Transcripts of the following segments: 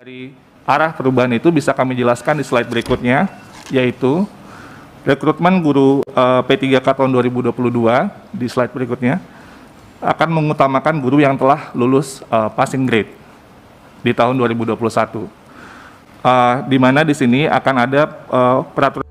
Dari arah perubahan itu bisa kami jelaskan di slide berikutnya, yaitu rekrutmen guru P3K tahun 2022 di slide berikutnya akan mengutamakan guru yang telah lulus passing grade di tahun 2021. Di mana di sini akan ada peraturan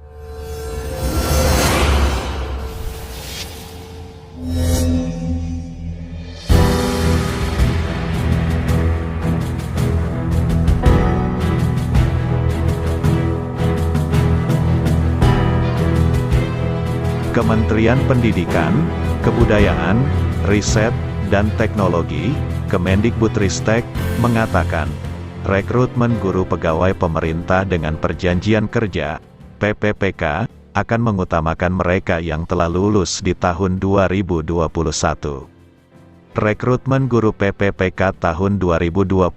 Kementerian Pendidikan, Kebudayaan, Riset, dan Teknologi, Kemendikbudristek, mengatakan, rekrutmen guru pegawai pemerintah dengan perjanjian kerja, PPPK, akan mengutamakan mereka yang telah lulus di tahun 2021. Rekrutmen guru PPPK tahun 2022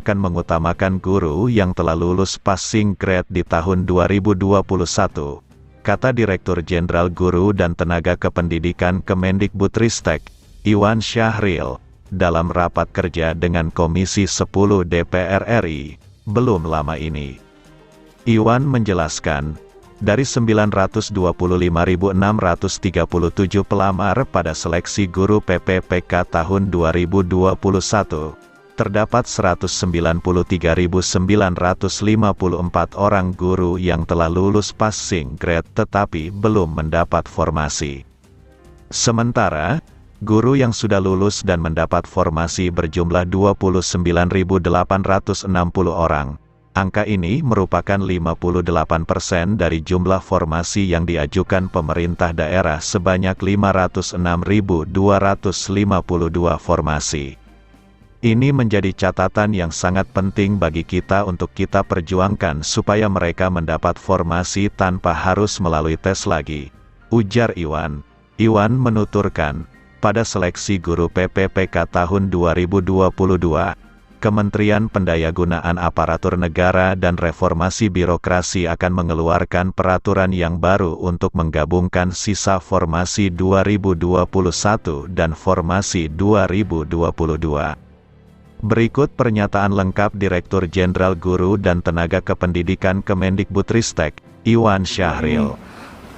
akan mengutamakan guru yang telah lulus passing grade di tahun 2021. Kata Direktur Jenderal Guru dan Tenaga Kependidikan Kemendikbudristek, Iwan Syahril, dalam rapat kerja dengan Komisi 10 DPR RI, belum lama ini. Iwan menjelaskan, dari 925.637 pelamar pada seleksi guru PPPK tahun 2021, terdapat 193.954 orang guru yang telah lulus passing grade tetapi belum mendapat formasi. Sementara, guru yang sudah lulus dan mendapat formasi berjumlah 29.860 orang. Angka ini merupakan 58% dari jumlah formasi yang diajukan pemerintah daerah sebanyak 506.252 formasi. Ini menjadi catatan yang sangat penting bagi kita untuk kita perjuangkan supaya mereka mendapat formasi tanpa harus melalui tes lagi, ujar Iwan. Iwan menuturkan, pada seleksi guru PPPK tahun 2022, Kementerian Pendayagunaan Aparatur Negara dan Reformasi Birokrasi akan mengeluarkan peraturan yang baru untuk menggabungkan sisa formasi 2021 dan formasi 2022. Berikut pernyataan lengkap Direktur Jenderal Guru dan Tenaga Kependidikan Kemendikbudristek, Iwan Syahril.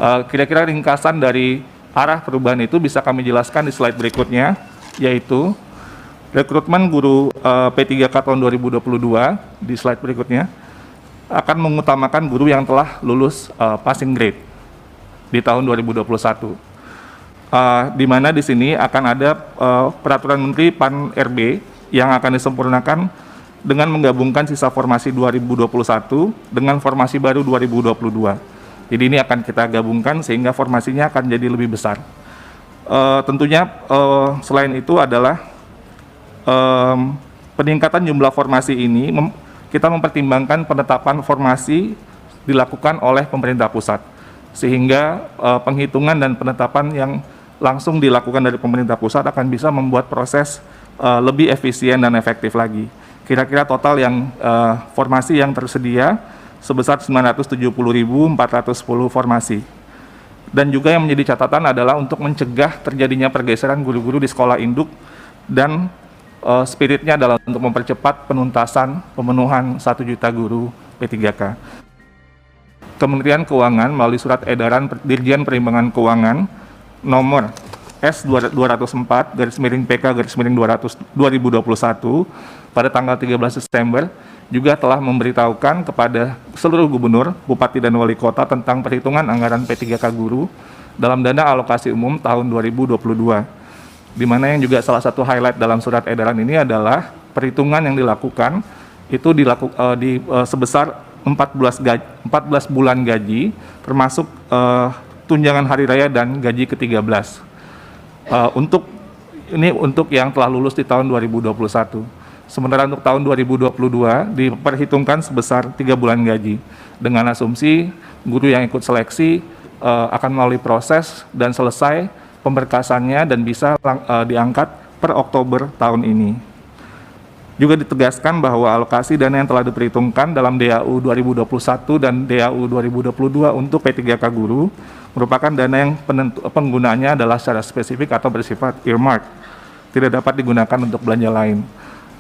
Kira-kira ringkasan dari arah perubahan itu bisa kami jelaskan di slide berikutnya, yaitu rekrutmen guru P3K tahun 2022 di slide berikutnya akan mengutamakan guru yang telah lulus passing grade di tahun 2021. Di mana di sini akan ada peraturan Menteri Pan-RB yang akan disempurnakan dengan menggabungkan sisa formasi 2021 dengan formasi baru 2022. Jadi ini akan kita gabungkan sehingga formasinya akan jadi lebih besar. Tentunya selain itu adalah peningkatan jumlah formasi ini kita mempertimbangkan penetapan formasi dilakukan oleh pemerintah pusat, sehingga penghitungan dan penetapan yang langsung dilakukan dari pemerintah pusat akan bisa membuat proses lebih efisien dan efektif lagi. Kira-kira total yang formasi yang tersedia sebesar 970.410 formasi. Dan juga yang menjadi catatan adalah untuk mencegah terjadinya pergeseran guru-guru di sekolah induk, dan spiritnya adalah untuk mempercepat penuntasan pemenuhan 1 juta guru P3K. Kementerian Keuangan melalui surat edaran Dirjen Perimbangan Keuangan nomor S204/PK/2021 pada tanggal 13 Desember juga telah memberitahukan kepada seluruh gubernur, bupati, dan wali kota tentang perhitungan anggaran P3K guru dalam dana alokasi umum tahun 2022. Di mana yang juga salah satu highlight dalam surat edaran ini adalah perhitungan yang dilakukan itu sebesar 14 bulan gaji termasuk tunjangan hari raya dan gaji ke-13. Untuk yang telah lulus di tahun 2021. Sementara untuk tahun 2022 diperhitungkan sebesar 3 bulan gaji dengan asumsi guru yang ikut seleksi akan melalui proses dan selesai pemberkasannya dan bisa diangkat per Oktober tahun ini. Juga ditegaskan bahwa alokasi dana yang telah diperhitungkan dalam DAU 2021 dan DAU 2022 untuk P3K guru merupakan dana yang penggunaannya adalah secara spesifik atau bersifat earmark, tidak dapat digunakan untuk belanja lain.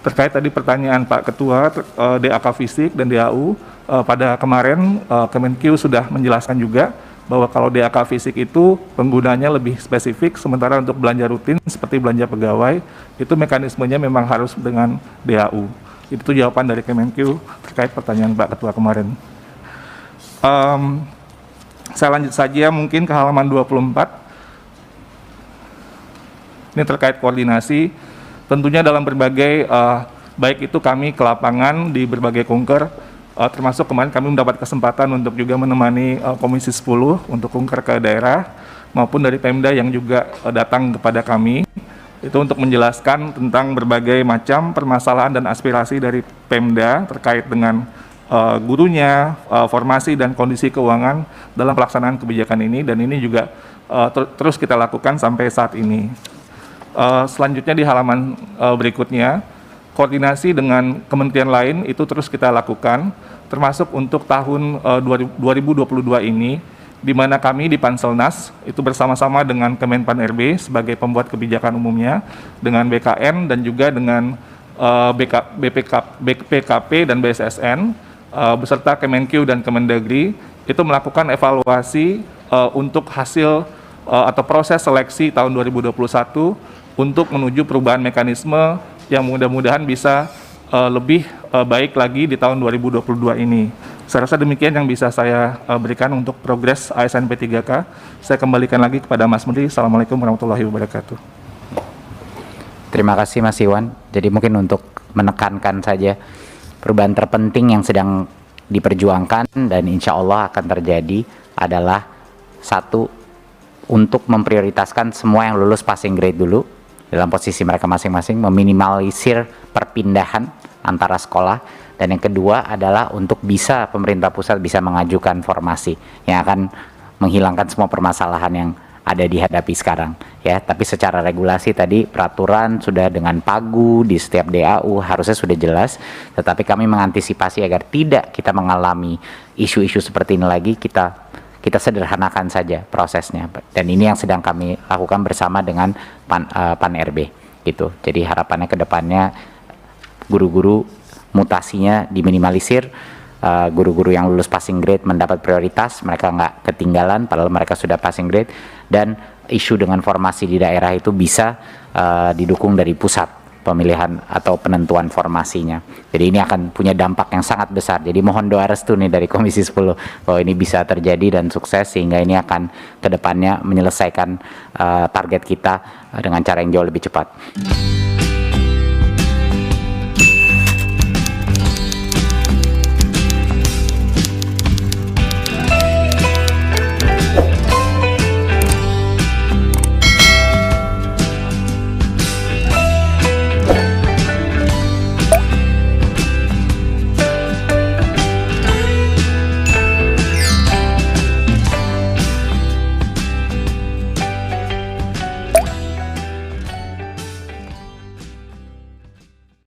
Terkait tadi pertanyaan Pak Ketua, DAK Fisik dan DAU, pada kemarin Kemenkeu sudah menjelaskan juga bahwa kalau DAK Fisik itu penggunanya lebih spesifik, sementara untuk belanja rutin seperti belanja pegawai, itu mekanismenya memang harus dengan DAU. Itu jawaban dari Kemenkeu terkait pertanyaan Pak Ketua kemarin. Saya lanjut saja mungkin ke halaman 24. Ini terkait koordinasi. Tentunya dalam berbagai, baik itu kami ke lapangan di berbagai kunker, termasuk kemarin kami mendapat kesempatan untuk juga menemani Komisi 10 untuk kunker ke daerah, maupun dari Pemda yang juga datang kepada kami, itu untuk menjelaskan tentang berbagai macam permasalahan dan aspirasi dari Pemda terkait dengan gurunya, formasi dan kondisi keuangan dalam pelaksanaan kebijakan ini, dan ini juga terus kita lakukan sampai saat ini. Selanjutnya di halaman berikutnya, koordinasi dengan kementerian lain itu terus kita lakukan, termasuk untuk tahun 2022 ini, di mana kami di Panselnas itu bersama-sama dengan Kemenpan RB sebagai pembuat kebijakan umumnya, dengan BKN dan juga dengan BPKP dan BSSN, beserta Kemenkeu dan Kemendagri, itu melakukan evaluasi untuk hasil atau proses seleksi tahun 2021 untuk menuju perubahan mekanisme yang mudah-mudahan bisa lebih baik lagi di tahun 2022 ini. Saya rasa demikian yang bisa saya berikan untuk progres ASN P3K. Saya kembalikan lagi kepada Mas Menteri. Assalamualaikum warahmatullahi wabarakatuh. Terima kasih Mas Iwan. Jadi mungkin untuk menekankan saja perubahan terpenting yang sedang diperjuangkan dan insya Allah akan terjadi adalah satu, untuk memprioritaskan semua yang lulus passing grade dulu dalam posisi mereka masing-masing, meminimalisir perpindahan antara sekolah, dan yang kedua adalah untuk bisa pemerintah pusat bisa mengajukan formasi yang akan menghilangkan semua permasalahan yang ada dihadapi sekarang ya. Tapi secara regulasi tadi peraturan sudah dengan pagu di setiap DAU harusnya sudah jelas, tetapi kami mengantisipasi agar tidak kita mengalami isu-isu seperti ini lagi, kita sederhanakan saja prosesnya, dan ini yang sedang kami lakukan bersama dengan Pan RB gitu. Jadi harapannya ke depannya guru-guru mutasinya diminimalisir, guru-guru yang lulus passing grade mendapat prioritas, mereka nggak ketinggalan padahal mereka sudah passing grade, dan isu dengan formasi di daerah itu bisa didukung dari pusat pemilihan atau penentuan formasinya. Jadi ini akan punya dampak yang sangat besar. Jadi mohon doa restu nih dari Komisi 10 bahwa ini bisa terjadi dan sukses, sehingga ini akan kedepannya menyelesaikan target kita dengan cara yang jauh lebih cepat.